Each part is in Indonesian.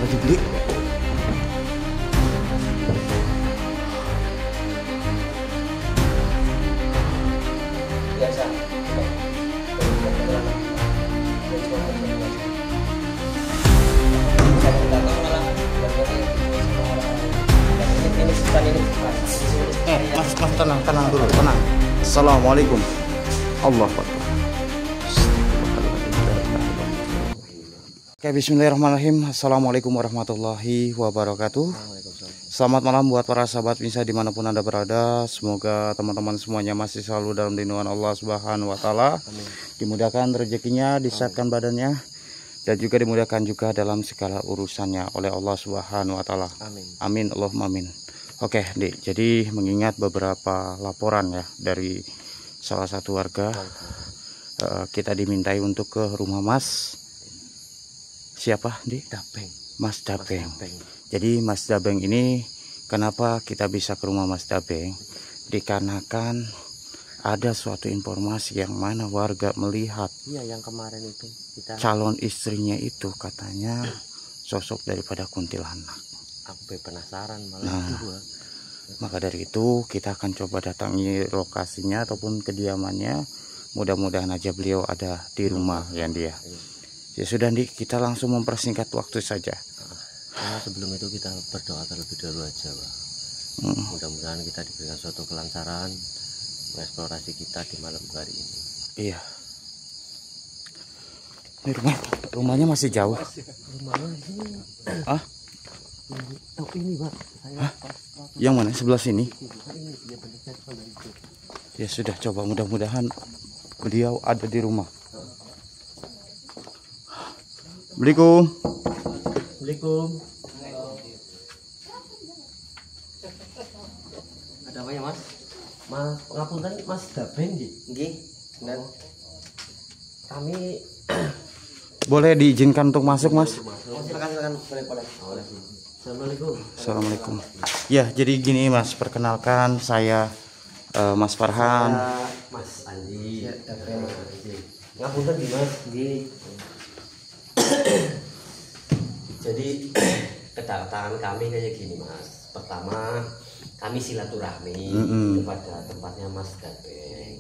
dibeli. Biasa. Mas, tenang dulu, tenang. Assalamualaikum. Allah Akbar. Oke, bismillahirrahmanirrahim. Assalamualaikum warahmatullahi wabarakatuh. Selamat malam buat para sahabat Misa dimanapun Anda berada. Semoga teman-teman semuanya masih selalu dalam lindungan Allah Subhanahu wa Ta'ala. Dimudahkan rezekinya, disehatkan badannya, dan juga dimudahkan juga dalam segala urusannya oleh Allah Subhanahu wa Ta'ala. Amin, Allahumma amin. Oke, Dik, jadi mengingat beberapa laporan ya dari salah satu warga, kita dimintai untuk ke rumah Mas. Siapa, Dik? Dabeng. Mas Dabeng. Jadi Mas Dabeng ini, kenapa kita bisa ke rumah Mas Dabeng? Dikarenakan ada suatu informasi yang mana warga melihat, Iya, yang kemarin itu kita calon istrinya itu katanya sosok daripada kuntilanak. aku penasaran malah Nah, itu gua. maka dari itu kita akan coba datangi lokasinya ataupun kediamannya. Mudah-mudahan aja beliau ada di rumah ya, dia. Ya sudah, Dik, kita langsung mempersingkat waktu saja. Karena sebelum itu kita berdoa terlebih dahulu aja, Pak. Mudah-mudahan kita diberikan suatu kelancaran mengeksplorasi kita di malam hari ini. Iya. Ini rumahnya masih jauh. Rumahnya ini. Ah? Oh, ini, Pak. Saya Yang mana? Sebelah sini. ini dia benar itu. Ya sudah, coba mudah-mudahan beliau ada di rumah. Assalamualaikum. Assalamualaikum. Ada apa ya, Mas? Mas, ngapunten Mas Dabeng nggih? Nggih. Dan kami Boleh diizinkan untuk masuk, Mas? silakan boleh. Assalamualaikum. Assalamualaikum. Ya, jadi gini, Mas, perkenalkan saya Mas Farhan. Mas Andi. Ya, Dabeng. Ngapunten nggih, Mas. Nggih. Jadi kedatangan kami kayak gini, Mas. Pertama, kami silaturahmi kepada tempatnya Mas Dabeng.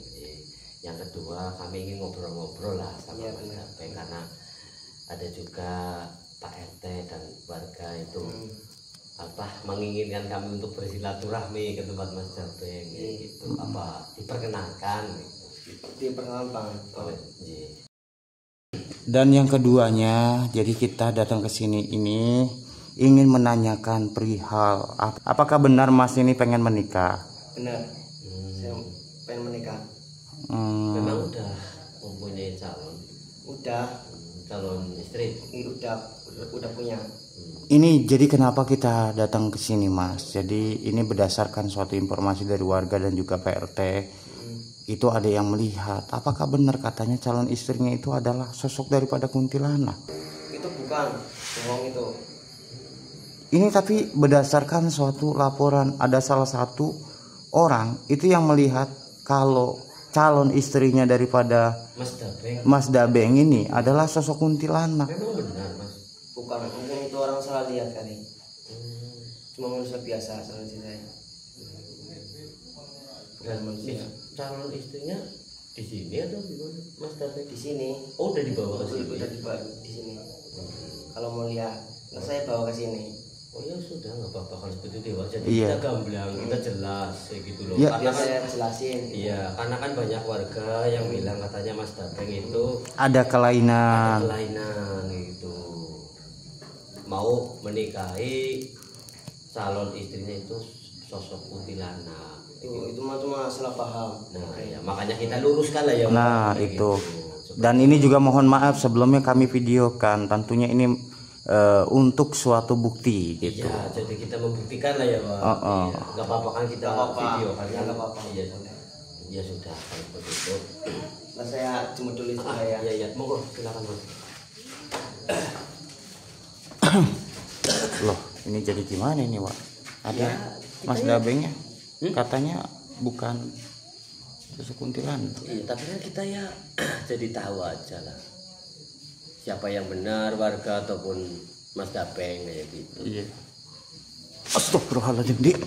Yang kedua, kami ingin ngobrol-ngobrol lah sama Mas Dabeng, karena ada juga Pak RT dan warga itu menginginkan kami untuk bersilaturahmi ke tempat Mas Dabeng gitu. Diperkenalkan gitu. Diperkenalkan. Dan yang keduanya, jadi kita datang ke sini ini ingin menanyakan perihal apakah benar Mas ini pengen menikah? Benar. Saya pengen menikah. Memang udah mempunyai calon? Udah. Calon istri? Udah punya. Ini jadi kenapa kita datang ke sini, Mas? Jadi ini berdasarkan suatu informasi dari warga dan juga Pak RT. Itu ada yang melihat, apakah benar katanya calon istrinya itu adalah sosok daripada kuntilanak? Itu bukan, bohong itu. Ini tapi berdasarkan suatu laporan, ada salah satu orang itu yang melihat kalau calon istrinya daripada Mas Dabeng ini adalah sosok kuntilanak. Memang benar, Mas? Bukan, mungkin itu orang salah lihat kali. Cuma manusia biasa, salah lihat saya. Dan manusia. Calon istrinya di sini atau di mana, Mas Dabeng? Di sini. Oh, udah dibawa ke sini. Udah dibawa di sini. Kalau mau lihat, saya bawa ke sini. Oh ya sudah, nggak apa-apa kalau seperti itu. Jadi kita gamblang, kita jelas kayak gitu loh. Ya, karena saya jelasin. Iya, karena kan banyak warga yang bilang katanya Mas Dabeng itu ada kelainan. Gitu. Mau menikahi calon istrinya itu sosok kuntilanak. Itu mah cuma salah paham. Nah, ya, makanya kita luruskan lah ya. Nah, itu. Gitu. Dan ini juga mohon maaf sebelumnya kami videokan. Tentunya ini untuk suatu bukti gitu. Iya, jadi kita membuktikan lah ya, Pak. Iya. Gak apa-apa kan kita video kan? Gak apa-apa. Iya, ya sudah kalau begitu. Nah, saya cuma tulis saya. Iya, monggo silakan, Mas. Loh, ini jadi gimana ini, Wak? Ada ya, Mas Dabengnya katanya bukan sosok kuntilanak. Iya, tapi kan kita ya jadi tahu aja lah siapa yang benar, warga ataupun Mas Gapeng kayak gitu. Iya. Astagfirullahaladzim, Dik.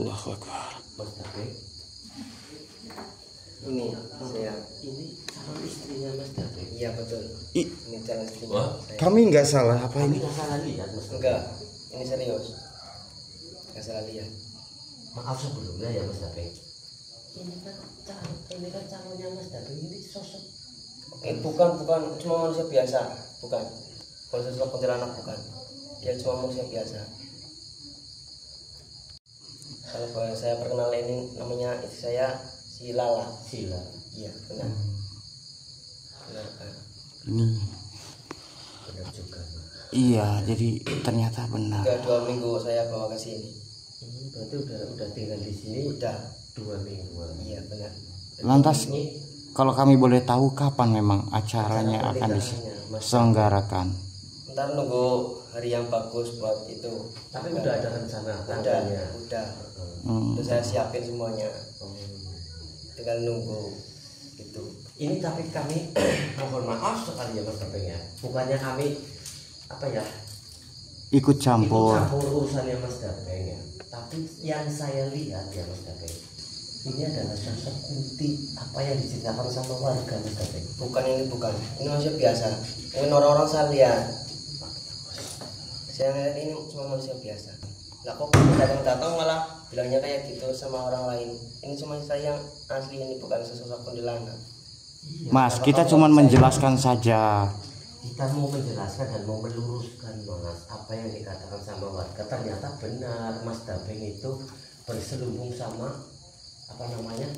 Allahu Akbar. Mas Gapeng. Ini saya. Ini calon istrinya Mas Gapeng. Iya betul. Ini calon istrinya. Kami nggak salah apa Kami ini? nggak salah lihat Mas Gapeng. Enggak, ini serius. Enggak salah lihat. Maaf sebelumnya ya Mas Gapeng. Ini kan calonnya Mas Gapeng, ini sosok. Bukan cuma manusia biasa, bukan. Kalau sosok kuntilanak bukan. Dia cuma manusia biasa. Kalau saya perkenalkan ini namanya istri saya si Lala. Sila. Iya, benar. Benar kan? Ini. Benar juga. Iya, jadi ternyata benar. Udah 2 minggu saya bawa ke sini. Ini berarti udah tinggal di sini Udah 2 mingguan. Iya, benar. Lantas, Ini kalau kami boleh tahu kapan memang acaranya akan diselenggarakan? Ntar nunggu hari yang bagus buat itu. tapi udah ada rencana Udah, tanggalnya. udah. Hmm. Udah saya siapin semuanya. Oh. Tinggal nunggu gitu. Ini tapi kami mohon maaf sekali ya Mas Gapeng ya. Bukannya kami apa ya? Ikut Ikut campur. campur urusannya Mas Gapeng ya. Tapi yang saya lihat ya Mas Gapeng, ini adalah sosok Kunti apa yang diceritakan sama warga Mas Gapeng. Bukan ini bukan. Ini manusia biasa. Ini orang-orang saya lihat. Saya lihat ini cuma manusia biasa. Lah kok datang-datang malah bilangnya kayak gitu sama orang lain. Ini cuma saya yang asli, ini bukan sesosok kuntilanak. Iya, Mas, kita cuma menjelaskan saja. kita mau menjelaskan dan mau meluruskan Mas apa yang dikatakan sama warga. Ternyata benar Mas Gapeng itu berselubung sama apa namanya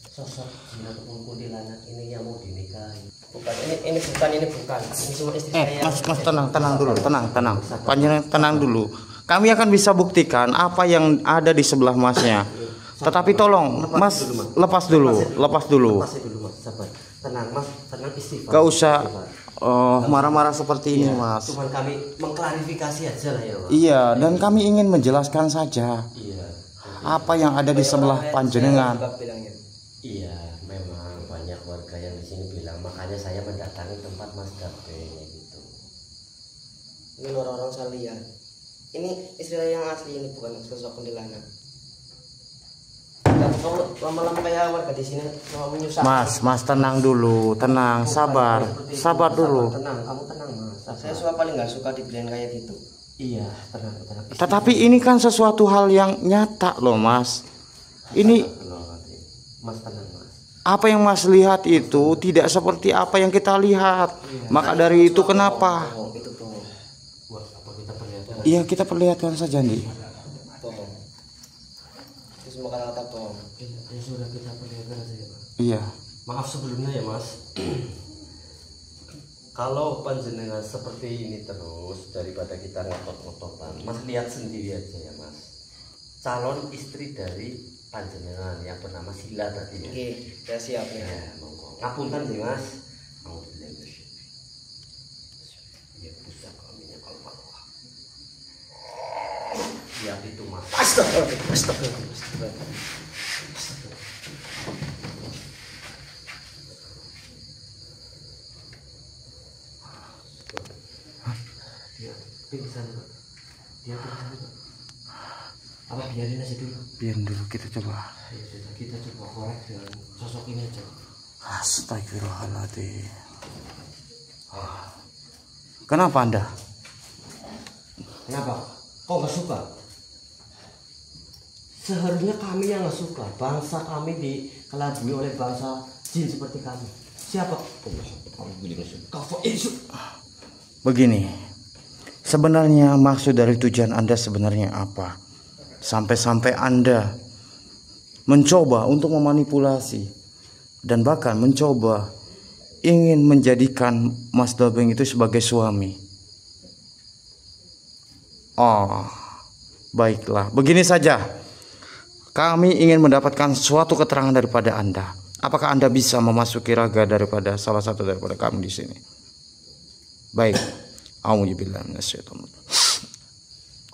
sosok jin ataupun kuntilanak ini yang mau dinikahi. Bukan, ini bukan. Ini cuma istri saya. Mas tenang dulu, tenang. Panjenengan tenang dulu. Kami akan bisa buktikan apa yang ada di sebelah Masnya. Tetapi tolong, Mas, lepas dulu. Lepas dulu Mas, sabar. Tenang Mas, tenang istighfar. Gak usah marah-marah seperti ini, Mas. Cuman kami mengklarifikasi aja lah ya Mas. Iya, dan kami ingin menjelaskan saja Iya. apa yang ada di sebelah panjenengan. Saya bilangnya. Iya, memang banyak warga yang di sini bilang, makanya saya mendatangi tempat Mas Gapeng gitu. Ini orang-orang saya lihat. Ini istri saya yang asli, ini bukan sosok kuntilanak. Dan kalau lama-lama kayak warga di sini mau menyusahkan. Mas tenang dulu, tenang, sabar dulu. Tenang, kamu tenang Mas. Sabar. Saya suka paling nggak suka dibilang kayak gitu. Iya, tenang. Tetapi ini kan sesuatu hal yang nyata loh, Mas. Ini Mas tenang Mas. apa yang Mas lihat itu tidak seperti apa yang kita lihat. Maka dari itu kenapa? Bohong, itu bohong. Buat apa kita perlihatkan? Iya, kita perlihatkan saja, Andi. Bohong. Itu semua kata-kata bohong. Ya sudah kita perlihatkan saja Pak. Iya. Maaf sebelumnya ya Mas. Kalau panjenengan seperti ini terus, daripada kita ngotot-ngototan, Mas lihat sendiri aja ya Mas. Calon istri dari panjenengan yang bernama Sila tadi ya. Oke, saya siap nih. Ya, monggo. Ngapunten sih Mas. Mau ya pusat kaminya Allah. Lihat itu Mas. Astagfirullah. Dia pingsan Pak. Dia pingsan Pak. Apa biarin aja dulu. Biar dulu kita coba. Ya sudah, kita coba korek dengan sosok ini aja. Astagfirullahaladzim. Kenapa Anda? Kenapa? Kok nggak suka? Seharusnya kami yang nggak suka. Bangsa kami dikelabui oleh bangsa jin seperti kami. Siapa? Begini, sebenarnya maksud dari tujuan Anda sebenarnya apa? Sampai-sampai Anda mencoba untuk memanipulasi dan bahkan mencoba ingin menjadikan Mas Gapeng itu sebagai suami. Oh, baiklah. Begini saja. Kami ingin mendapatkan suatu keterangan daripada Anda. Apakah Anda bisa memasuki raga daripada salah satu daripada kami di sini? Baik. A'udzubillahi minasyaitonir rajim.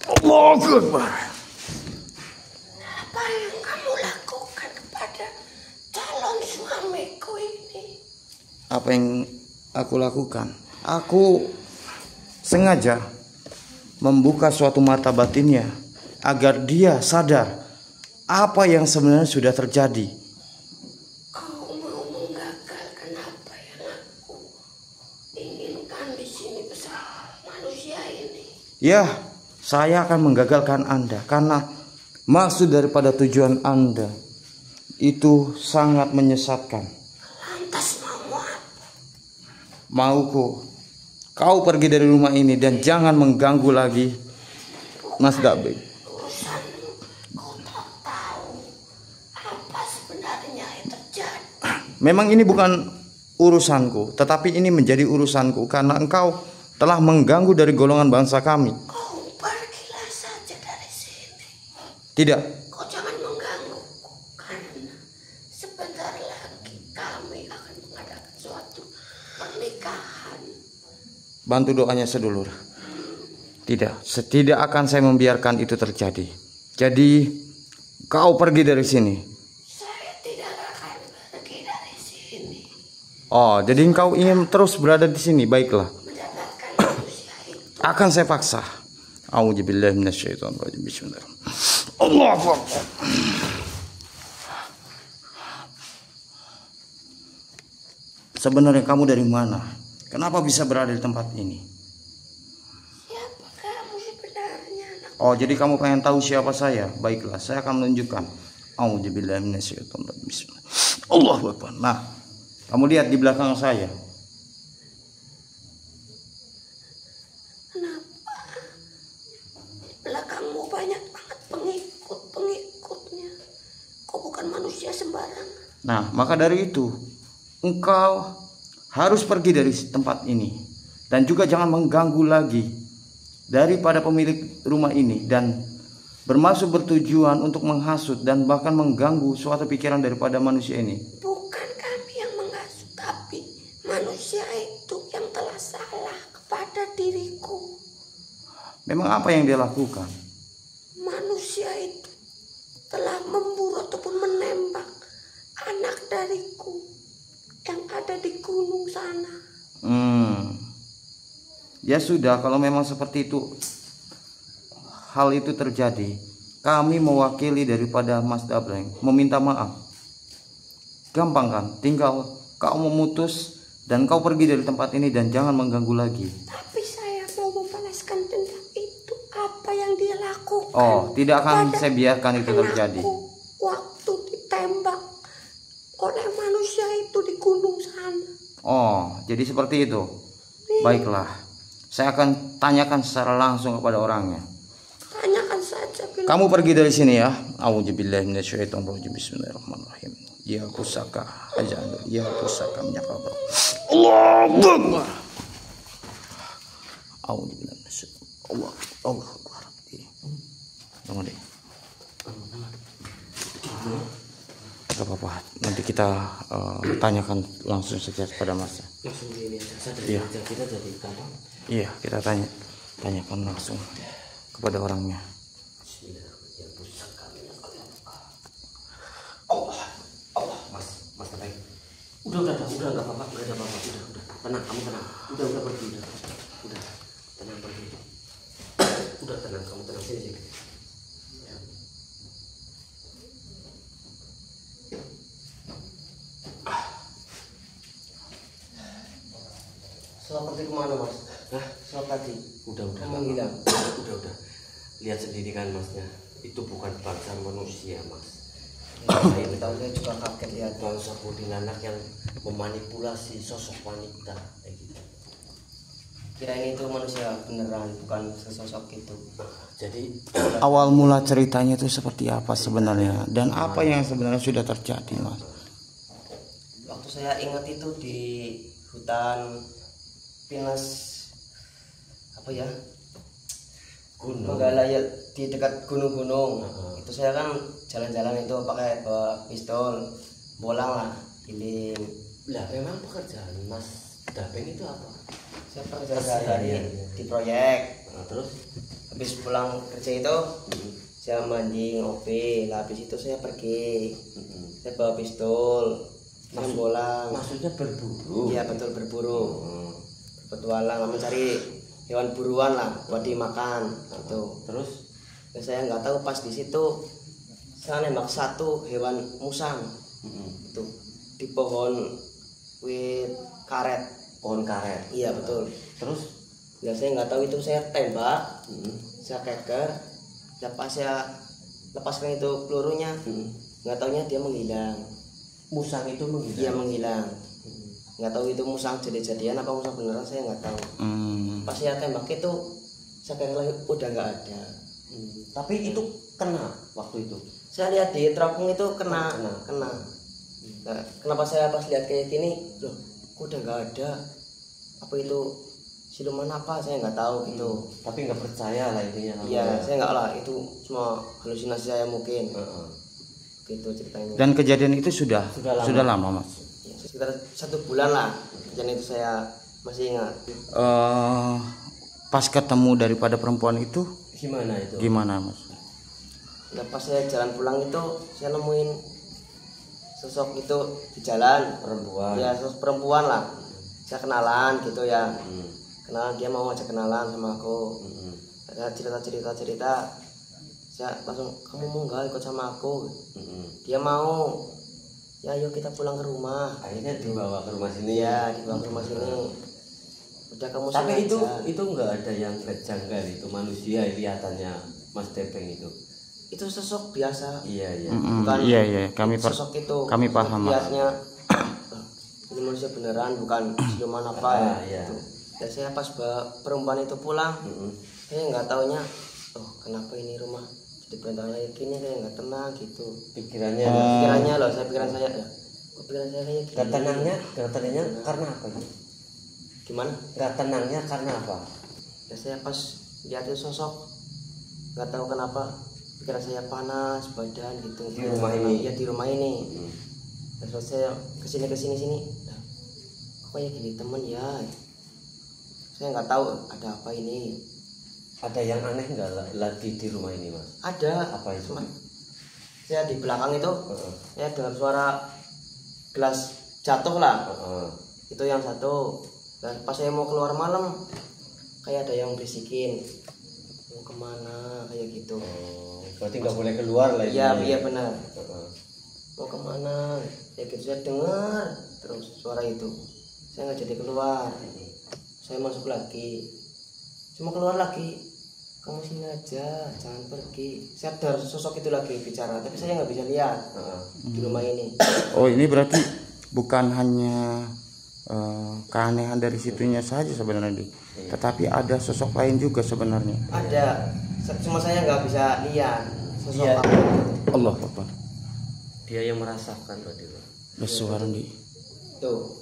Allahu Akbar. Apa yang kamu lakukan kepada calon suamiku ini? Apa yang aku lakukan? Aku sengaja membuka suatu mata batinnya agar dia sadar apa yang sebenarnya sudah terjadi. Kau mau menggagalkan apa yang aku inginkan di sini bersama manusia ini? Ya, saya akan menggagalkan Anda karena maksud daripada tujuan Anda itu sangat menyesatkan. Lantas mau apa? Mauku kau pergi dari rumah ini dan jangan mengganggu lagi Mas Dabeng. Urusanmu, kau tak tahu apa sebenarnya yang terjadi. Memang ini bukan urusanku, tetapi ini menjadi urusanku karena engkau telah mengganggu dari golongan bangsa kami. Kau pergilah saja dari sini. Tidak, Kau jangan menggangguku karena sebentar lagi kami akan mengadakan suatu pernikahan. bantu doanya sedulur. Tidak akan saya membiarkan itu terjadi. Jadi kau pergi dari sini. Saya tidak akan pergi dari sini. Oh, jadi engkau ingin terus berada di sini. Baiklah, Mendapatkan manusia itu. akan saya paksa. A'udzubillahi minasyaitonir rajim. Bismillahirrahmanirrahim. Allahu Akbar. Sebenarnya kamu dari mana? Kenapa bisa berada di tempat ini? Siapa kamu sebenarnya, anak? Oh, jadi kamu pengen tahu siapa saya? Baiklah, saya akan menunjukkan. A'udzubillahi minasyaitonir rajim. Bismillah. Allahu Akbar. Nah, kamu lihat di belakang saya. Kenapa? Di belakangmu banyak banget pengikutnya. Kau bukan manusia sembarangan. Nah, maka dari itu engkau harus pergi dari tempat ini dan juga jangan mengganggu lagi daripada pemilik rumah ini dan bermaksud bertujuan untuk menghasut dan bahkan mengganggu suatu pikiran daripada manusia ini. Bukan kami yang menghasut, tapi manusia itu yang telah salah kepada diriku. Memang apa yang dia lakukan? Manusia itu telah memburu ataupun menembak anak dariku yang ada di gunung sana. Ya sudah, kalau memang seperti itu hal itu terjadi, kami mewakili daripada Mas Dabreng meminta maaf. Gampang kan? Tinggal kau memutus dan kau pergi dari tempat ini dan jangan mengganggu lagi. Tapi saya mau membalaskan dendam itu. Apa yang dia lakukan? Oh, tidak akan pada saya biarkan itu terjadi. anakku waktu ditembak oleh manusia itu di gunung sana. Oh, jadi seperti itu. Baiklah, saya akan tanyakan secara langsung kepada orangnya. Tanyakan saja. Kamu pergi dari sini ya. A'udzubillahi minasyaitonir rajim. Bismillahirrahmanirrahim. Ya pusaka ajal, ya pusaka menyakabur. Allahu Akbar. A'udzubillahi minasyaitonir. Allahu Akbar. Tunggu deh. Gak apa-apa, nanti kita tanyakan langsung saja kepada Mas. Langsung di ini saja. Iya. Kita jadi gampang. Iya, kita tanyakan langsung kepada orangnya. Allah, Mas Tepeng. Udah nggak apa-apa, udah tenang, kamu tenang. Udah pergi, udah tenang pergi. Udah tenang, kamu tenang sini. Soal pergi kemana mas? Nah, Soal tadi udah. menghilang. Udah. Lihat sendiri kan masnya. Itu bukan bangsa manusia, Mas. Saya juga kaget lihat. Bangsa kuntilanak yang memanipulasi sosok wanita kayak gitu. Kirain itu manusia beneran, bukan sesosok itu. Jadi Awal mula ceritanya itu seperti apa sebenarnya dan apa yang sebenarnya sudah terjadi, Mas? Waktu saya ingat itu di hutan Pinus apa ya? gunung. Menggalaya di dekat gunung-gunung. Itu saya kan jalan-jalan itu pakai bawa pistol, bolang lah, giling. Lah memang pekerjaan Mas Dabeng itu apa? Saya kerja sehari di proyek. Nah, terus Habis pulang kerja itu saya mandi ngopi. Lah habis itu saya pergi. Saya bawa pistol. Saya pulang. maksudnya berburu? Iya betul, berburu. Berpetualang mencari hewan buruan lah buat dimakan gitu. Terus Dan saya nggak tahu pas di situ saya nembak satu hewan musang itu di pohon wit karet. pohon karet. Iya betul. Terus Ya saya nggak tahu itu, saya tembak, saya keker, pas saya lepaskan itu pelurunya, nggak taunya dia menghilang. musang itu menghilang? Dia menghilang. Nggak tahu itu musang jadi-jadian apa musang beneran, saya nggak tahu. Pas saya tembak itu saya keker lagi udah nggak ada. Tapi itu kena waktu itu? Saya lihat di teropong itu kena. Nah, kenapa saya pas lihat kayak gini, loh, kok udah nggak ada? Apa itu siluman apa? Saya nggak tahu gitu. Tapi nggak percaya lah intinya. Iya, saya nggak lah, itu cuma halusinasi saya mungkin. Gitu ceritanya. Dan kejadian itu sudah lama Mas. Ya, sekitar 1 bulan lah. Kejadian itu saya masih ingat. Pas ketemu daripada perempuan itu Gimana itu? gimana Mas? Nah, pas saya jalan pulang itu saya nemuin sosok itu di jalan. Perempuan? Ya, sosok perempuan lah. Saya kenalan gitu ya. Kenalan, dia mau ngajak kenalan sama aku. Ada cerita. Saya langsung, kamu mau nggak ikut sama aku? Dia mau. Ya ayo kita pulang ke rumah. Akhirnya dibawa ke rumah sini. Iya, dibawa ke rumah sini. Udah kamu Tapi sini aja. itu nggak ada yang janggal, itu manusia kelihatannya Mas Tepeng itu. Itu sosok biasa. Iya. Bukan Iya, sosok itu. kami paham. Biasanya ini manusia beneran, bukan siluman apa Iya. gitu. Dan saya pas perempuan itu pulang, saya nggak taunya, kenapa ini rumah jadi berantakan kayak gini, saya nggak tenang gitu. Pikirannya Pikiran saya kayak gini. nggak tenangnya karena apa? Gimana? Nggak tenangnya karena apa? Ya saya pas lihat itu sosok, nggak tahu kenapa pikiran saya panas badan gitu. Di rumah ini? Ya di rumah ini. Terus saya kesini, nah, kok kayak gini temen ya? Saya nggak tahu ada apa ini. Ada yang aneh nggak lagi di rumah ini Mas? Ada. Apa itu? Saya di belakang itu, saya dengar suara gelas jatuh lah. Itu yang satu. Dan pas saya mau keluar malam, kayak ada yang bisikin, mau kemana kayak gitu. Berarti nggak boleh keluar lah. Iya benar. Mau kemana? Ya gitu saya dengar terus suara itu. Saya nggak jadi keluar. Saya masuk lagi. Cuma keluar lagi. Kamu sini aja, jangan pergi. Saya ada sosok itu lagi bicara, tapi saya nggak bisa lihat di rumah ini. Oh, ini berarti bukan hanya keanehan dari situnya saja sebenarnya, tetapi ada sosok lain juga sebenarnya. Ada, cuma saya nggak bisa lihat sosok apa. Allah Akbar. Dia yang merasakan berarti. Bersuara di. Tuh,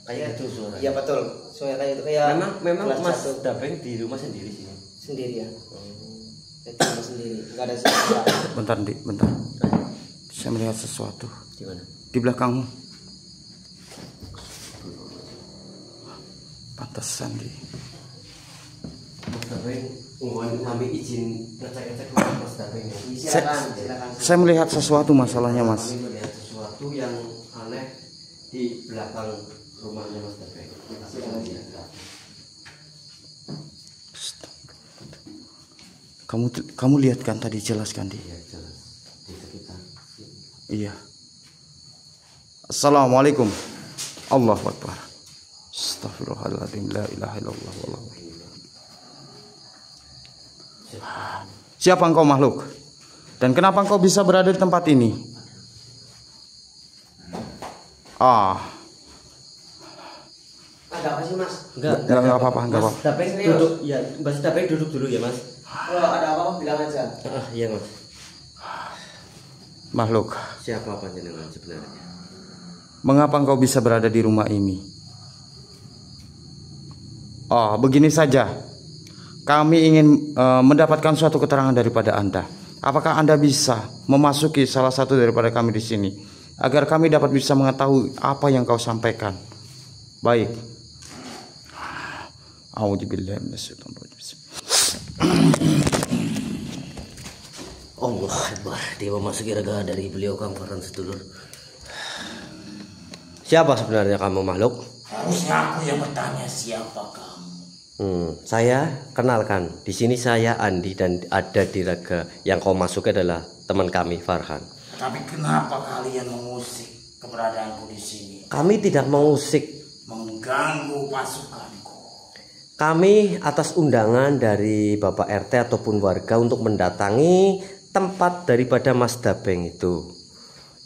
Kayak gitu suara. iya betul. Suara kayak itu kayak. Memang gelas Mas jatuh. Dapeng di rumah sendiri sini. Sendiri ya. Saya di rumah sendiri, nggak ada siapa. Bentar. Saya melihat sesuatu Di mana? di belakangmu. Pantesan di. Mas Dapeng, mohon kami izin ngecek Mas Dapeng. Silakan. Saya melihat sesuatu masalahnya Mas. Kami melihat sesuatu yang aneh di belakang rumahnya Mas Dapeng. Kamu lihat kan tadi, jelas kan di? Iya jelas di sekitar. Iya. Assalamualaikum. Allahu Akbar. Astaghfirullahaladzim. La ilaha illallah. Siapa engkau makhluk? Dan kenapa engkau bisa berada di tempat ini? Ada apa sih Mas? Enggak apa-apa. Mas Dapeng duduk, ya Mas Dapeng duduk dulu ya Mas. Kalau ada apa bilang aja. Iya Mas. Makhluk, Siapa panjenengan sebenarnya? mengapa engkau bisa berada di rumah ini? Begini saja. Kami ingin mendapatkan suatu keterangan daripada Anda. Apakah Anda bisa memasuki salah satu daripada kami di sini agar kami dapat bisa mengetahui apa yang kau sampaikan? Baik. A'udzubillahi minasyaitonirrajim. Allah Akbar. Dia memasuki raga dari beliau Kang Farhan sedulur. Siapa sebenarnya kamu makhluk? Harusnya aku yang bertanya siapa kamu. Saya kenalkan. Di sini saya Andi dan ada di raga yang kau masuk adalah teman kami Farhan. Tapi kenapa kalian mengusik keberadaanku di sini? Kami tidak mengusik. Mengganggu pasukanku. Kami atas undangan dari Bapak RT ataupun warga untuk mendatangi tempat daripada Mas Dabeng itu.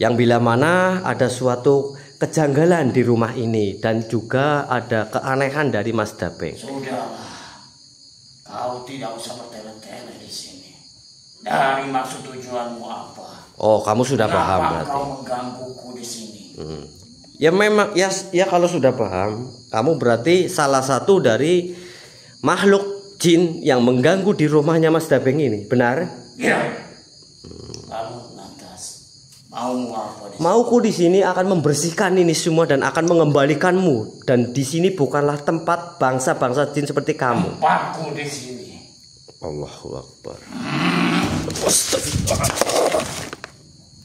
Yang bila mana ada suatu kejanggalan di rumah ini dan juga ada keanehan dari Mas Dabeng. Sudahlah, kau tidak usah bertele-tele di sini. Dari maksud tujuanmu apa? Oh, kamu sudah paham Kenapa berarti. kau menggangguku di sini? Ya memang ya kalau sudah paham, kamu berarti salah satu dari makhluk jin yang mengganggu di rumahnya Mas Dabeng ini, benar? Ya. Kamu lantas mau apa di sini? Mauku di sini akan membersihkan ini semua dan akan mengembalikanmu, dan di sini bukanlah tempat bangsa-bangsa jin seperti kamu. Tempatku di sini. Allahu Akbar.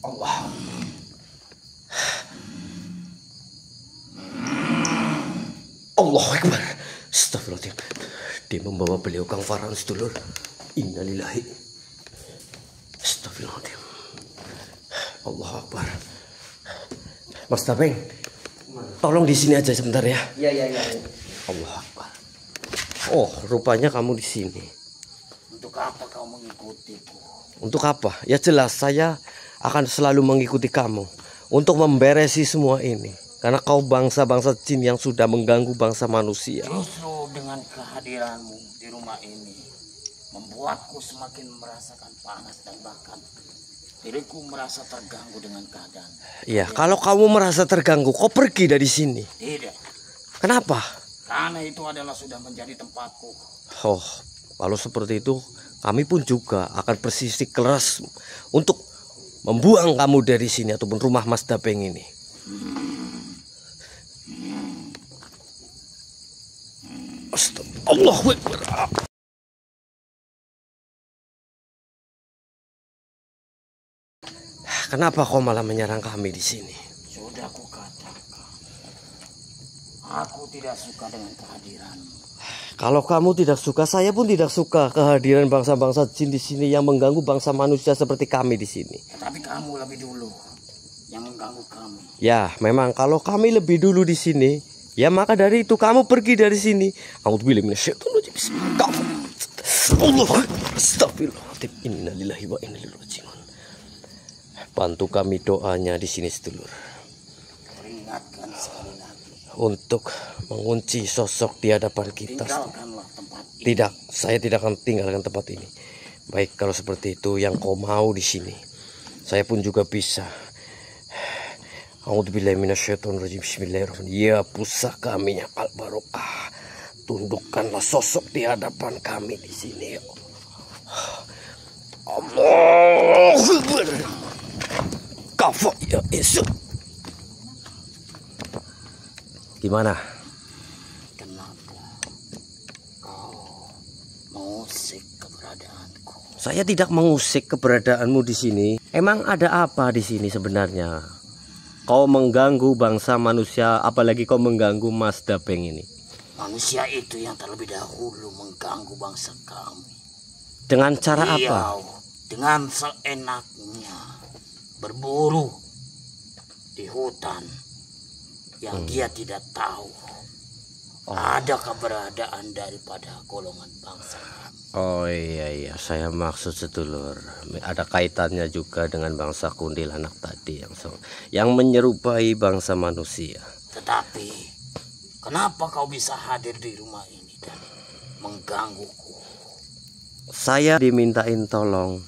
Allah. Allahu Akbar. Astagfirullahaladzim. Dia membawa beliau Kang Farhan sedulur. Innalillahi. Astagfirullahaladzim. Allahu Akbar. Mas Dabeng, tolong di sini aja sebentar ya. Iya. Allahu Akbar. Oh, rupanya kamu di sini. Untuk apa kau mengikutiku? Untuk apa? Ya jelas saya akan selalu mengikuti kamu untuk memberesi semua ini. Karena kau bangsa-bangsa jin yang sudah mengganggu bangsa manusia. Justru dengan kehadiranmu di rumah ini membuatku semakin merasakan panas dan bahkan diriku merasa terganggu dengan keadaan. Iya, kalau kamu merasa terganggu, kau pergi dari sini. Tidak, Kenapa? karena itu adalah sudah menjadi tempatku. Oh, kalau seperti itu, kami pun juga akan bersisik keras untuk membuang kamu dari sini ataupun rumah Mas Dabeng ini. Allahu Akbar. Kenapa kau malah menyerang kami di sini? Sudah kukatakan, aku tidak suka dengan kehadiranmu. Kalau kamu tidak suka, saya pun tidak suka kehadiran bangsa-bangsa jin di sini yang mengganggu bangsa manusia seperti kami di sini. Tetapi kamu lebih dulu yang mengganggu kami. Ya, memang kalau kami lebih dulu di sini, ya maka dari itu kamu pergi dari sini. A'udzubillahi minasyaitonirrajim. Astagfirullahaladzim. Innalillahi wa inna ilaihi raji'un. Bantu kami doanya di sini sedulur. Peringatkan sekali lagi. Untuk mengunci sosok di hadapan kita. Tinggalkanlah tempat ini. Tidak, saya tidak akan tinggalkan tempat ini. Baik, kalau seperti itu yang kau mau di sini, saya pun juga bisa. A'udzubillahi minasyaitonirrajim. Bismillahirrahmanirrahim. Ya pusaka minyak al-barokah, tundukkanlah sosok di hadapan kami di sini. Allahu Akbar. Kafa ya Yesus. Gimana? Kenapa kau mengusik keberadaanku? Saya tidak mengusik keberadaanmu di sini. Emang ada apa di sini sebenarnya? Kau mengganggu bangsa manusia, apalagi kau mengganggu Mas Dabeng ini. Manusia itu yang terlebih dahulu mengganggu bangsa kami. Dengan cara apa? Beliau dengan seenaknya berburu di hutan yang dia tidak tahu ada keberadaan daripada golongan bangsa kami. Oh iya, saya maksud sedulur. Ada kaitannya juga dengan bangsa kuntilanak tadi yang menyerupai bangsa manusia. Tetapi kenapa kau bisa hadir di rumah ini dan menggangguku? Saya dimintain tolong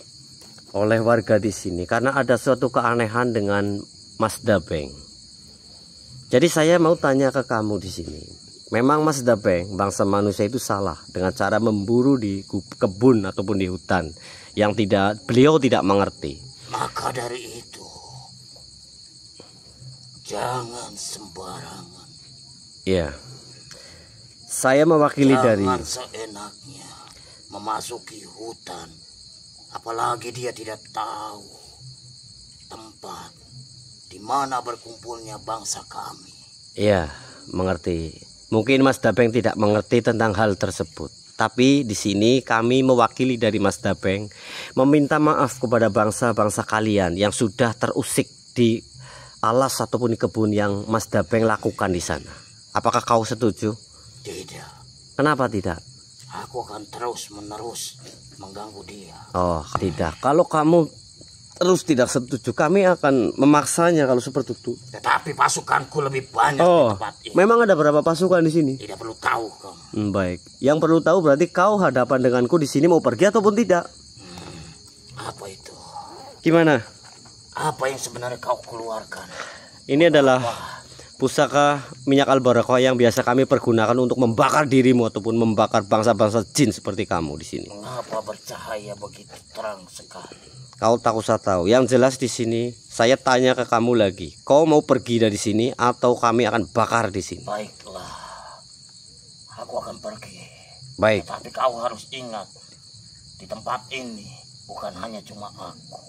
oleh warga di sini karena ada suatu keanehan dengan Mas Dabeng. Jadi saya mau tanya ke kamu di sini. Memang Mas Dabeng, bangsa manusia itu salah dengan cara memburu di kebun ataupun di hutan yang beliau tidak mengerti. Maka dari itu jangan sembarangan. Iya. Saya mewakili dari... Jangan seenaknya memasuki hutan. Apalagi dia tidak tahu tempat di mana berkumpulnya bangsa kami. Iya, mengerti. Mungkin Mas Dapeng tidak mengerti tentang hal tersebut. Tapi di sini kami mewakili dari Mas Dapeng meminta maaf kepada bangsa-bangsa kalian yang sudah terusik di alas ataupun di kebun yang Mas Dapeng lakukan di sana. Apakah kau setuju? Tidak. Kenapa tidak? Aku akan terus-menerus mengganggu dia. Oh, tidak. Kalau kamu terus tidak setuju, kami akan memaksanya kalau seperti itu. Tetapi pasukanku lebih banyak di Oh, tempat ini. memang ada berapa pasukan di sini? Tidak perlu tahu kamu. Baik. Yang perlu tahu berarti kau hadapan denganku di sini mau pergi ataupun tidak? Apa itu? Gimana? Apa yang sebenarnya kau keluarkan? Ini adalah pusaka minyak al-barakah yang biasa kami pergunakan untuk membakar dirimu ataupun membakar bangsa-bangsa jin seperti kamu di sini. Mengapa bercahaya begitu terang sekali? Kau tak usah tahu. Yang jelas di sini saya tanya ke kamu lagi. Kau mau pergi dari sini atau kami akan bakar di sini? Baiklah, aku akan pergi. Baik. Tapi kau harus ingat, di tempat ini bukan hanya cuma aku.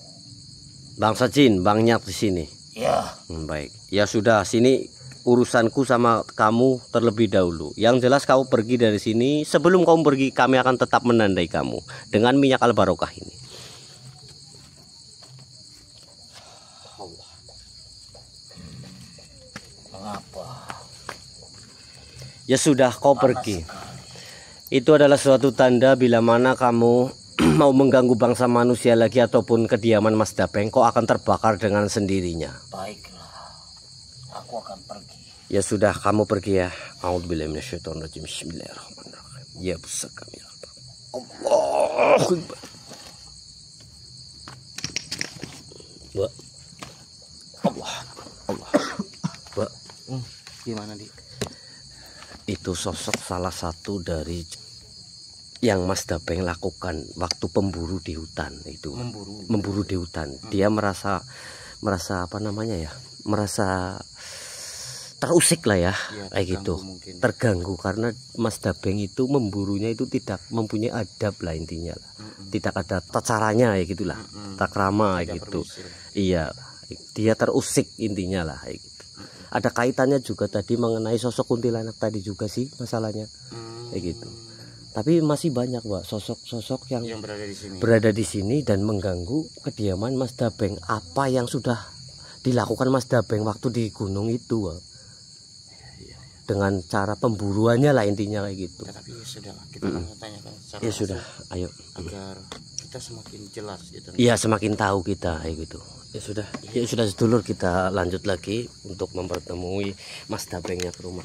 Bangsa jin banyak di sini. Ya, Baik. Ya sudah, sini urusanku sama kamu terlebih dahulu. Yang jelas kau pergi dari sini. Sebelum kau pergi, kami akan tetap menandai kamu dengan minyak al-barakah ini. mengapa? Ya sudah, kau pergi. Itu adalah suatu tanda bila mana kamu mau mengganggu bangsa manusia lagi ataupun kediaman Mas Dapeng, kau akan terbakar dengan sendirinya. Baiklah, aku akan pergi. Ya sudah, kamu pergi ya. A'udzubillahi minasyaitonirrajim. Bismillahirrahmanirrahim. Ya pusaka ya. Allahu Akbar. Mbak. Allah. Mbak. Gimana, Dik? Itu sosok salah satu dari yang Mas Dapeng lakukan waktu pemburu di hutan itu. Memburu di hutan. Dia merasa apa namanya ya? Merasa terusik lah ya, kayak gitu. Mungkin. Terganggu karena Mas Dapeng itu memburunya itu tidak mempunyai adab lah intinya lah. Tidak ada caranya ya gitulah. Takrama gitu. Iya, dia terusik intinya lah kayak gitu. Ada kaitannya juga tadi mengenai sosok kuntilanak tadi juga sih masalahnya. Kayak gitu. Tapi masih banyak, Pak, sosok-sosok yang berada di sini dan mengganggu kediaman Mas Dapeng. Apa yang sudah dilakukan Mas Dapeng waktu di gunung itu, Pak? Dengan cara pemburuannya lah intinya kayak gitu. Tapi ya sudah, kita akan tanyakan secara Ya sudah, ayo. agar kita semakin jelas gitu. Iya, semakin tahu kita kayak gitu. Ya sudah sedulur, kita lanjut lagi untuk mempertemui Mas Dapengnya ke rumah.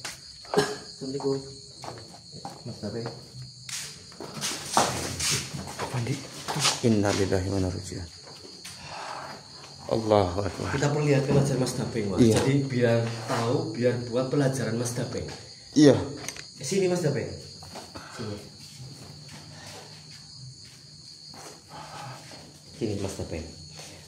Assalamualaikum Mas Dapeng. Andi, innalillahi wa inna ilaihi raji'un. Allahu akbar. Kita perlihatkan aja Mas Dapeng, Pak. Iya. Jadi biar tahu, biar buat pelajaran Mas Dapeng. Iya. Sini Mas Dapeng. Sini. Sini Mas Dapeng.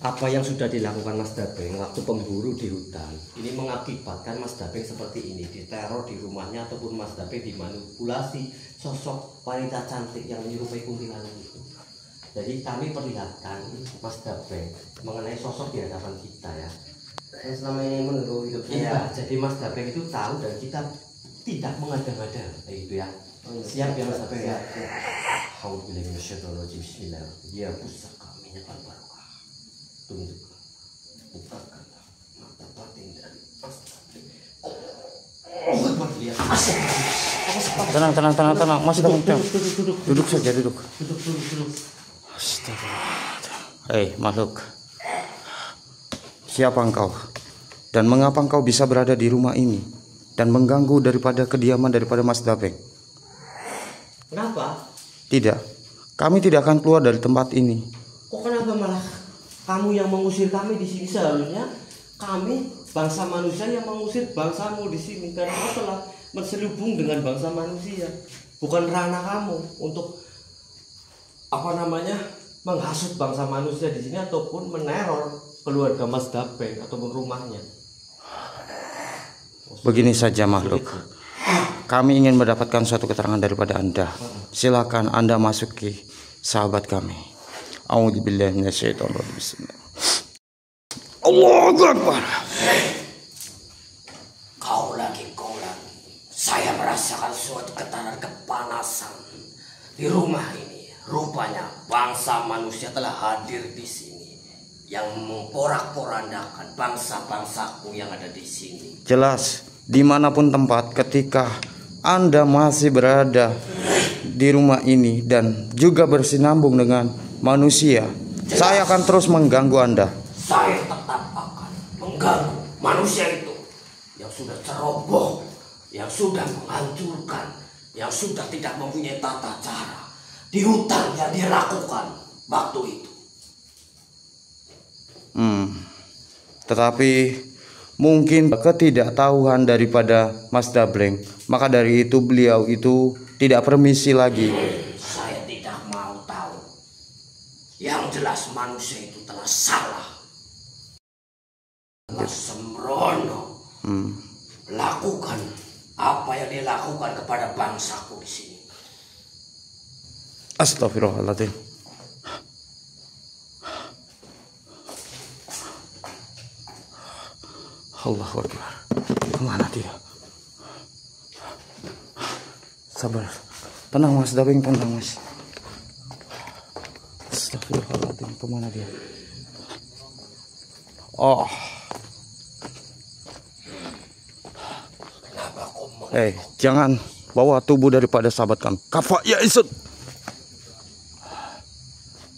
Apa yang sudah dilakukan Mas Dapeng waktu pemburu di hutan ini mengakibatkan Mas Dapeng seperti ini, diteror di rumahnya ataupun Mas Dapeng dimanipulasi sosok wanita cantik yang menyerupai kuntilanak itu. Jadi kami perlihatkan Mas Dapeng mengenai sosok di hadapan kita ya. Saya selama ini menunggu hidup Iya, saya. jadi Mas Dapeng itu tahu dan kita tidak mengada-ngada kayak gitu ya. Siap ya Mas Dapeng ya. Alhamdulillah minasyaitonirrajim. Bismillahirrahmanirrahim. Ya pusaka minyak al-barakah. Tunduk, bukakanlah mata batin dari Mas Dapeng. Tenang. Mas Dapeng. Duduk saja, duduk. Duduk. Astagfirullah. Hei, makhluk. Siapa engkau? Dan mengapa engkau bisa berada di rumah ini dan mengganggu daripada kediaman daripada Mas Dapeng? Kenapa? Tidak. Kami tidak akan keluar dari tempat ini. Kok kenapa malah kamu yang mengusir kami di sini? Seharusnya kami bangsa manusia yang mengusir bangsamu di sini karena kau telah berselubung dengan bangsa manusia. Bukan ranah kamu untuk menghasut bangsa manusia di sini ataupun meneror keluarga Mas Dabeng ataupun rumahnya. Begini saja makhluk, kami ingin mendapatkan suatu keterangan daripada Anda. Silakan Anda masuki sahabat kami. A'udzubillahi minasyaitonirrajim. Bismillah. Allahu Akbar. Kau lagi. Saya merasakan suatu getaran kepanasan di rumah ini. Rupanya bangsa manusia telah hadir di sini yang memporak-porandakan bangsa-bangsaku yang ada di sini. Jelas, dimanapun tempat ketika Anda masih berada di rumah ini dan juga bersinambung dengan manusia, saya akan terus mengganggu Anda. Saya tetap akan mengganggu manusia itu yang sudah ceroboh, yang sudah menghancurkan, yang sudah tidak mempunyai tata cara di hutan yang dia lakukan waktu itu. Tetapi mungkin ketidaktahuan daripada Mas Dableng, maka dari itu beliau itu tidak permisi lagi. Saya tidak mau tahu. Yang jelas manusia itu telah salah, telah sembrono, lakukan apa yang dia lakukan kepada bangsaku di sini. Astagfirullahaladzim. Allahu Akbar. Kemana dia? Sabar. Tenang Mas Dabeng, tenang Mas. Astagfirullahaladzim. Kemana dia? Oh. Jangan bawa tubuh daripada sahabat kami. Kafa ya Isud.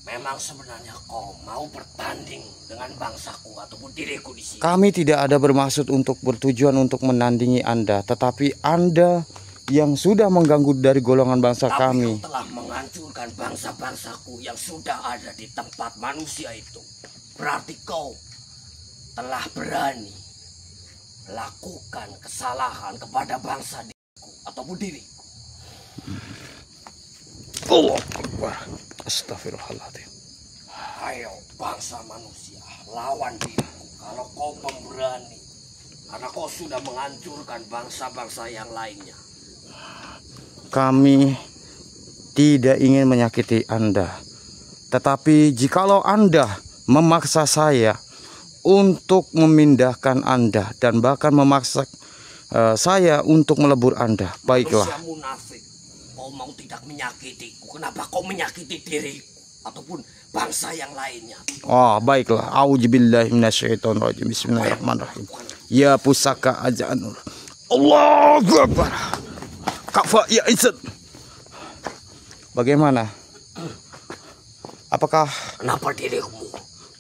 Memang sebenarnya kau mau bertanding dengan bangsaku ataupun diriku di sini? Kami tidak ada bermaksud untuk bertujuan untuk menandingi Anda, tetapi Anda yang sudah mengganggu dari golongan bangsa kami. Kau telah menghancurkan bangsa-bangsaku yang sudah ada di tempat manusia itu. Berarti kau telah berani lakukan kesalahan kepada bangsa diriku ataupun diriku. Allah Akbar. Astagfirullahaladzim. Ayo bangsa manusia, lawan diriku kalau kau pemberani, karena kau sudah menghancurkan bangsa-bangsa yang lainnya. Kami tidak ingin menyakiti Anda, tetapi jikalau Anda memaksa saya untuk memindahkan Anda dan bahkan memaksa saya untuk melebur Anda, baiklah. Manusia munafik, kau mau tidak menyakitiku, kenapa kau menyakiti diriku ataupun bangsa yang lainnya? Oh, baiklah. A'udzubillahi minasyaitonirrajim. Bismillahirrahmanirrahim. Ya pusaka ajanur. Allahu Akbar. Kafa ya Izzat. Bagaimana? Apakah kenapa dirimu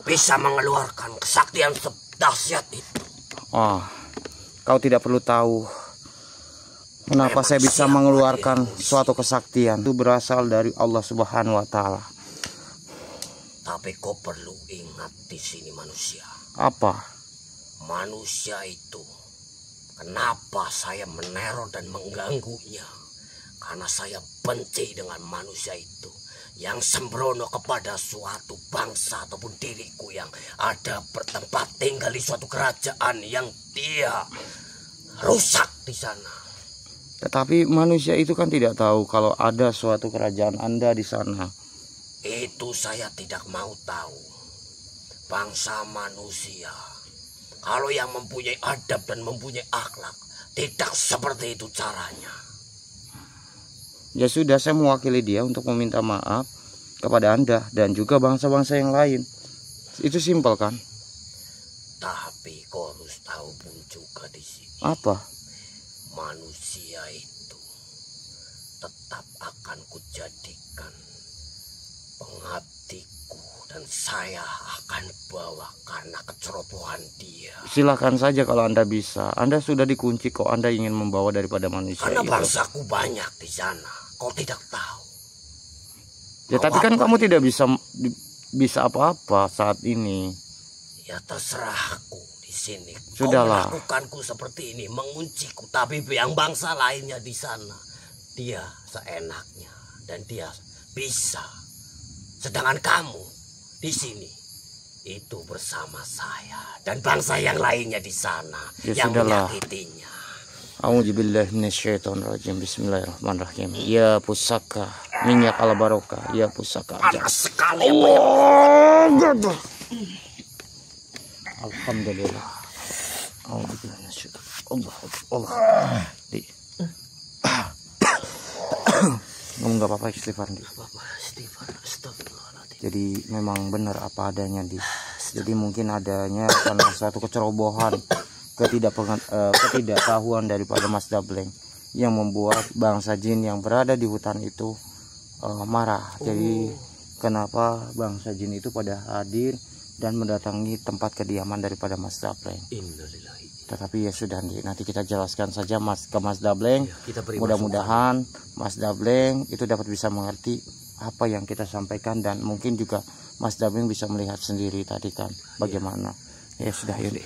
bisa mengeluarkan kesaktian dahsyat itu? Oh, kau tidak perlu tahu kenapa saya bisa mengeluarkan suatu kesaktian. Itu berasal dari Allah Subhanahu wa taala. Tapi kau perlu ingat di sini manusia. Apa? Manusia itu, kenapa saya meneror dan mengganggunya? Karena saya benci dengan manusia itu yang sembrono kepada suatu bangsa ataupun diriku yang ada bertempat tinggal di suatu kerajaan yang dia rusak di sana. Tetapi manusia itu kan tidak tahu kalau ada suatu kerajaan Anda di sana. Itu saya tidak mau tahu. Bangsa manusia, kalau yang mempunyai adab dan mempunyai akhlak, tidak seperti itu caranya. Ya sudah, saya mewakili dia untuk meminta maaf kepada Anda dan juga bangsa-bangsa yang lain. Itu simpel kan? Tapi kau harus tahu pun juga di sini. Apa? Manusia itu tetap akan kujadikan pengabdiku dan saya akan bawa karena kecerobohan dia. Silakan saja kalau Anda bisa. Anda sudah dikunci kok Anda ingin membawa daripada manusia karena itu. bangsaku banyak di sana. Kau tidak tahu. Ya tapi kan kamu tidak bisa apa-apa saat ini. Ya terserah aku di sini. Sudahlah. Kau melakukanku seperti ini, mengunciku. Tapi yang bangsa lainnya di sana, dia seenaknya dan dia bisa. Sedangkan kamu di sini itu bersama saya dan bangsa yang lainnya di sana Ya yang sudahlah. menyakitinya. A'udzubillahi minasyaitonirrajim. Bismillahirrahmanirrahim. Ya pusaka minyak ala barokah. Ya pusaka. Panas sekali. Alhamdulillah. A'udzubillahi minasyaitonir. Allah. Di. Kamu nggak apa-apa istighfar, Di. Jadi memang benar apa adanya, Di. Jadi mungkin adanya karena suatu kecerobohan, ketidaktahuan daripada Mas Dableng yang membuat bangsa jin yang berada di hutan itu marah. Jadi kenapa bangsa jin itu pada hadir dan mendatangi tempat kediaman daripada Mas Dableng. Tetapi ya sudah, nanti kita jelaskan saja ke Mas Dableng. Mudah-mudahan Mas Dableng itu dapat bisa mengerti apa yang kita sampaikan, dan mungkin juga Mas Dableng bisa melihat sendiri tadi kan bagaimana. Ya sudah, yuk.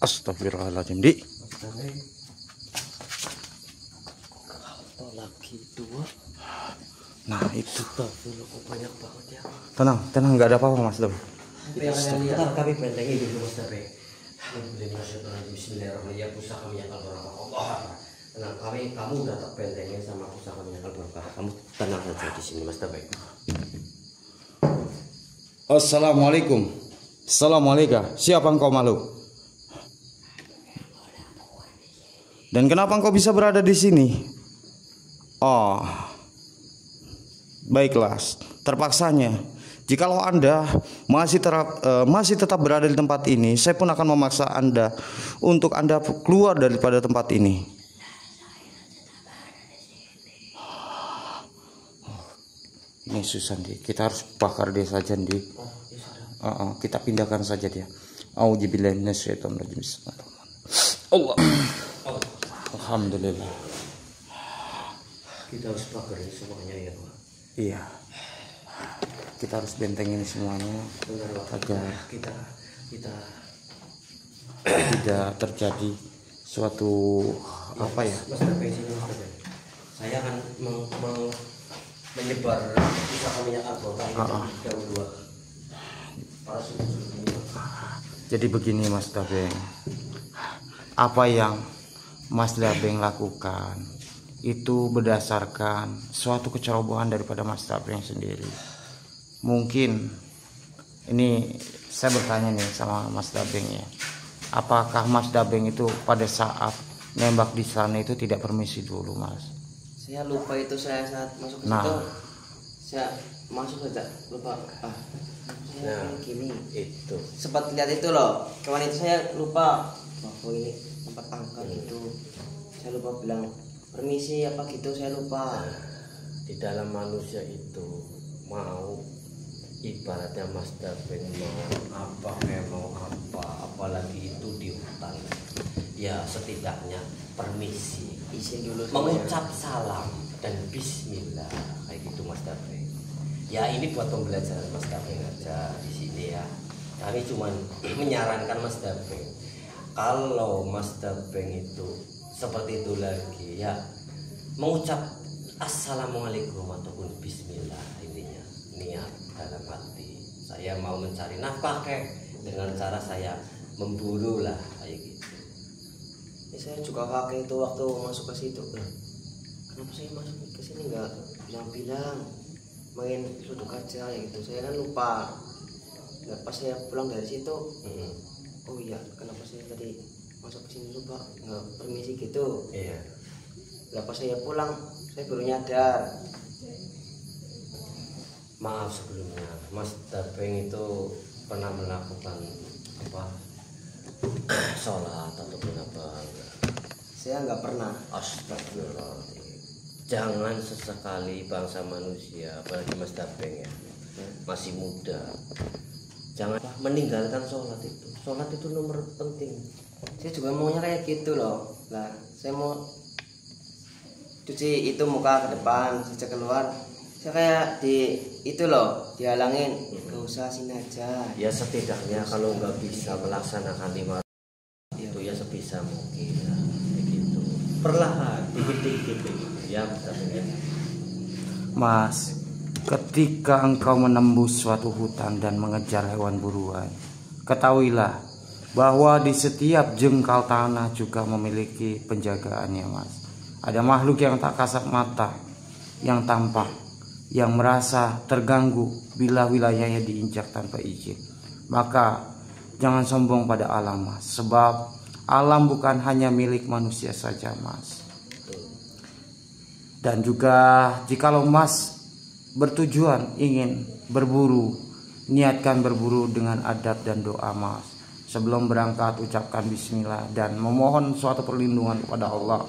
Astagfirullahaladzim, Di. Lagi dua. Nah itu. Banyak banget ya. Tenang, nggak ada apa-apa Mas Dableng. Bentar, kami bentengin dulu Mas Dableng. Bismillahirrahmanirrahim. Ya pusaka minyak al-barokah. Tenang, kamu udah tak bentengin sama pusaka minyak al-barokah. Kamu tenang saja di sini Mas Dableng. Assalamualaikum. Assalamualaikum. Siapa engkau makhluk? Dan kenapa engkau bisa berada di sini? Oh, baiklah. Terpaksanya, jikalau Anda masih tetap berada di tempat ini, saya pun akan memaksa Anda untuk Anda keluar daripada tempat ini. Ini susah, Di. Kita harus bakar dia saja, Di. Kita pindahkan saja dia. A'udzubillahi minasyaitonirrajim. Allah. Alhamdulillah. Kita harus bakarin semuanya ya Pak. Iya. Kita harus bentengin semuanya agar kita tidak terjadi suatu apa ya? Mas Dableng sini Mas Dableng. Saya akan menyebar pusaka minyak al-barokah ini jauh dua. Para suku-suku ini. Jadi begini Mas Dableng. Apa yang Mas Dableng lakukan itu berdasarkan suatu kecerobohan daripada Mas Dableng sendiri. Mungkin ini saya bertanya nih sama Mas Dableng ya, apakah Mas Dableng itu pada saat nembak di sana itu tidak permisi dulu, Mas? Saya lupa itu, saya saat masuk ke Nah. situ saya masuk saja lupa. Saya gini Itu. sempat lihat itu loh kawan itu, saya lupa bahwa ini tempat angkat itu. Saya lupa bilang permisi apa gitu, saya lupa. Di dalam manusia itu mau ibaratnya Mas Dableng mau apa apalagi itu di hutan, ya setidaknya permisi, Izin dulu mengucap salam dan bismillah kayak gitu Mas Dableng. Ya ini buat pembelajaran Mas Dableng aja di sini ya. Kami cuman menyarankan Mas Dableng, kalau Mas Dableng itu seperti itu lagi ya, mengucap assalamualaikum ataupun bismillah, intinya niat dalam hati saya mau mencari nafkah dengan cara saya memburu lah kayak gitu. Ya, saya juga kaget itu waktu masuk ke situ. Kenapa saya masuk ke sini nggak bilang-bilang, main duduk aja ya gitu. Saya kan lupa. Nah, pas saya pulang dari situ, oh iya, kenapa saya tadi masuk ke sini lupa nggak permisi gitu. Iya. Lah pas saya pulang, saya baru nyadar. Maaf sebelumnya, Mas Dableng itu pernah melakukan apa sholat ataupun apa? Saya nggak pernah. Astagfirullahaladzim. Jangan sesekali bangsa manusia, apalagi Mas Dableng ya, masih muda, jangan meninggalkan sholat itu. Sholat itu nomor penting. Saya juga maunya kayak gitu loh. Lah saya mau cuci itu muka ke depan, sejak keluar Saya kayak di itu loh dihalangin, gak usah sini aja. Ya setidaknya kalau nggak bisa melaksanakan 5 itu ya sebisa mungkin ya, begitu. Perlahan, dikit-dikit begitu ya Mas Tabeng ya. Mas, ketika engkau menembus suatu hutan dan mengejar hewan buruan, ketahuilah bahwa di setiap jengkal tanah juga memiliki penjagaannya, Mas. Ada makhluk yang tak kasat mata, yang tampak, yang merasa terganggu bila wilayahnya diinjak tanpa izin. Maka jangan sombong pada alam, Mas, sebab alam bukan hanya milik manusia saja, Mas. Dan juga jikalau Mas bertujuan ingin berburu, niatkan berburu dengan adab dan doa, Mas. Sebelum berangkat ucapkan bismillah dan memohon suatu perlindungan kepada Allah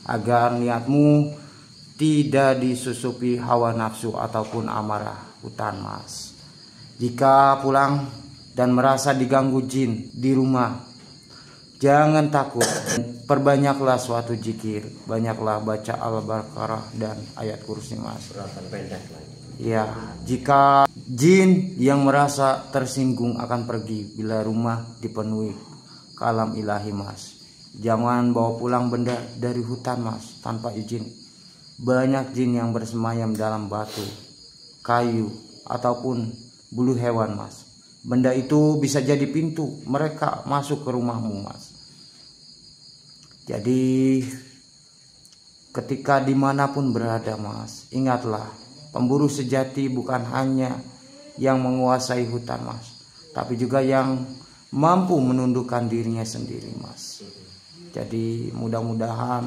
agar niatmu tidak disusupi hawa nafsu ataupun amarah hutan, Mas. Jika pulang dan merasa diganggu jin di rumah, jangan takut, perbanyaklah suatu zikir, banyaklah baca Al-Baqarah dan ayat kursi, Mas. Suratan pendek lagi. Ya, jika jin yang merasa tersinggung akan pergi bila rumah dipenuhi kalam ilahi, Mas. Jangan bawa pulang benda dari hutan, Mas, tanpa izin. Banyak jin yang bersemayam dalam batu, kayu, ataupun bulu hewan, Mas. Benda itu bisa jadi pintu mereka masuk ke rumahmu, Mas. Jadi ketika dimanapun berada, Mas, ingatlah pemburu sejati bukan hanya yang menguasai hutan, Mas, tapi juga yang mampu menundukkan dirinya sendiri, Mas. Jadi mudah-mudahan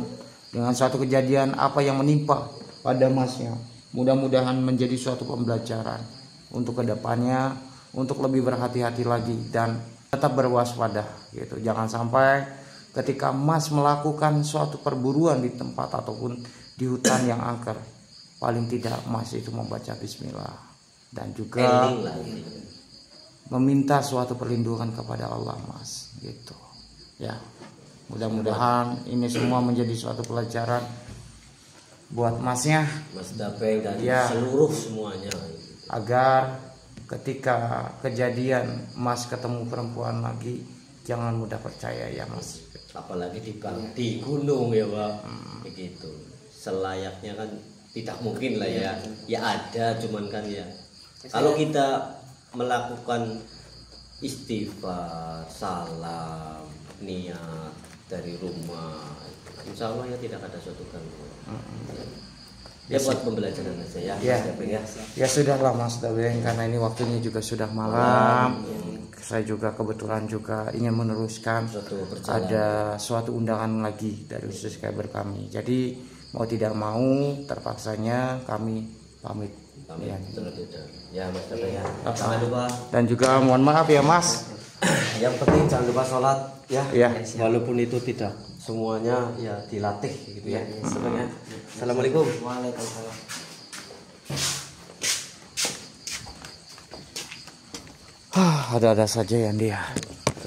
dengan suatu kejadian apa yang menimpa pada Masnya, mudah-mudahan menjadi suatu pembelajaran untuk kedepannya, untuk lebih berhati-hati lagi dan tetap berwaspada gitu. Jangan sampai ketika Mas melakukan suatu perburuan di tempat ataupun di hutan yang angker, paling tidak Mas itu membaca bismillah dan juga meminta suatu perlindungan kepada Allah, Mas, gitu ya. Mudah-mudahan ini semua menjadi suatu pelajaran buat Masnya, Mas Tabeng dan ya, seluruh semuanya, agar ketika kejadian Mas ketemu perempuan lagi, jangan mudah percaya ya, Mas. Apalagi di gunung ya Pak, begitu. Selayaknya kan tidak mungkin lah ya. Ya ada, cuman kan ya. Kalau kita melakukan istighfar, salam, niat dari rumah, insya Allah ya tidak ada suatu gangguan. Ya buat pembelajaran saja ya, Ya. Mas Tabeng ya. Ya sudahlah Mas Tabeng, karena ini waktunya juga sudah malam. Saya juga kebetulan juga ingin meneruskan ada suatu undangan lagi dari subscriber kami. Jadi mau tidak mau terpaksanya kami pamit. Ya. Ya Mas Tabeng ya. Jangan lupa. Dan juga mohon maaf ya Mas. Yang penting jangan lupa sholat ya. Ya. Walaupun itu tidak semuanya ya dilatih gitu ya. Sebenarnya. Assalamualaikum. Waalaikumsalam. Ada-ada saja ya dia.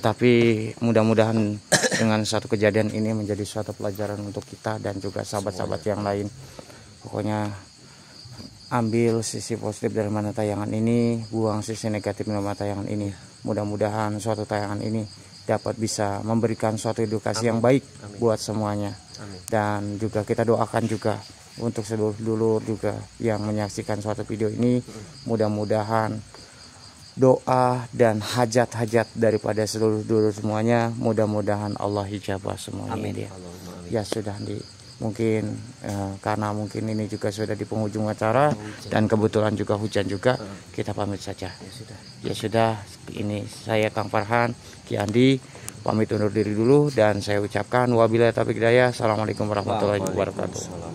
Tetapi mudah-mudahan dengan satu kejadian ini menjadi suatu pelajaran untuk kita dan juga sahabat-sahabat yang lain. Pokoknya ambil sisi positif dari mana tayangan ini, buang sisi negatif dari mana tayangan ini. Mudah-mudahan suatu tayangan ini dapat bisa memberikan suatu edukasi yang baik buat semuanya. Dan juga kita doakan juga untuk sedulur-dulur juga yang menyaksikan suatu video ini, mudah-mudahan doa dan hajat-hajat daripada seluruh semuanya mudah-mudahan Allah hijabah semuanya. Dia. Ya sudah mungkin karena mungkin ini juga sudah di penghujung acara dan kebetulan juga hujan juga, kita pamit saja. Ya sudah, ini saya Kang Farhan Ki Andi pamit undur diri dulu dan saya ucapkan wabillahi taufiq hidayah. Assalamualaikum warahmatullahi wabarakatuh.